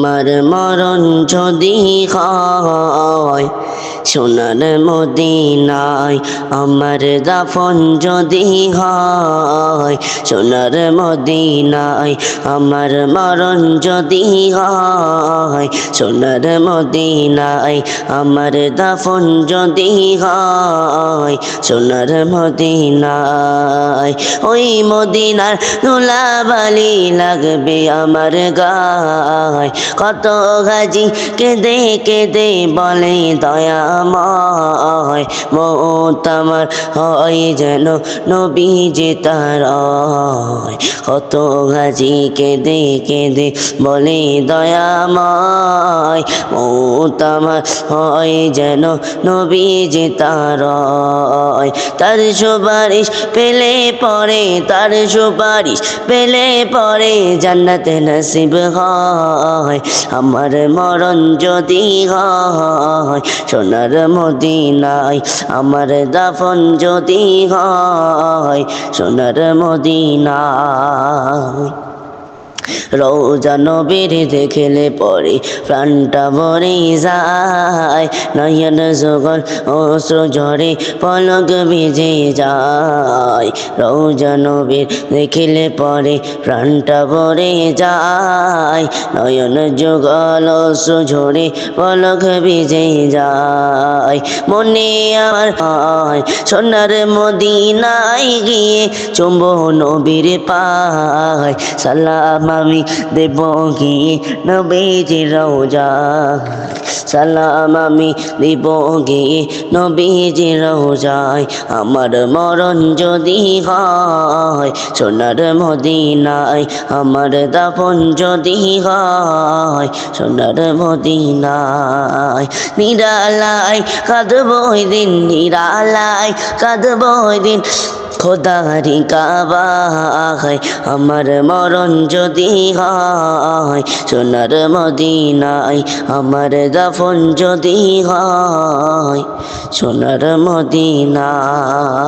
আমার মরণ যদি হয় সোনার মদিনায়, আমার দাফন যদি হয় সোনার মদিনায়, আমার মরণ যদি হয় সোনার মদিনায়, আমার দাফন যদি হয় সোনার মদিনায়। ওই মদিনার ধুলাবালি লাগবে আমার গায়, কত গাজী কেঁদে কেঁদে বলে দয়াময়, মওত আমার হয় যেন নবীজি তার। কত গাজী কেঁদে কেঁদে বলে দয়াময়, মওত আমার হয় যেন নবীজি তার। তার সুপারিশ পেলে পরে, তার সুপারিশ পেলে পরে জান্নাতে নসিব হয়। আমার মরণ যদি হয় সোনার মদিনায়, আমার দাফন যদি হয় সোনার মদিনায়। রওজা নবীর দেখলে পরে প্রাণটা ভরে যায়, নয়ন যুগল অশ্রু ঝরে পলক ভিজে যায়। রওজা নবীর দেখলে পরে প্রাণটা ভরে যায়, নয়ন যুগল অশ্রু ঝরে পলক ভিজে যায়। মনে আমার হয় সোনার মদিনায় গিয়ে চুম্বো নবীর পায়, সালাম আমি দেব গিয়ে নবীজির রওজায়, সালাম আমি দেব গিয়ে নবীজির রওজায়। আমার মরণ যদি হয় সোনার মদিনায়, আমার দাফন যদি হয় সোনার মদিনায়। নিরালায় কাঁদবো ওই দিন, নিরালায় কাঁদবো ওই দিন খোদারি কাবায়, আমার মরণ যদি হয় সোনার মদিনায়, আমার দাফন যদি হয় সোনার মদিনায়।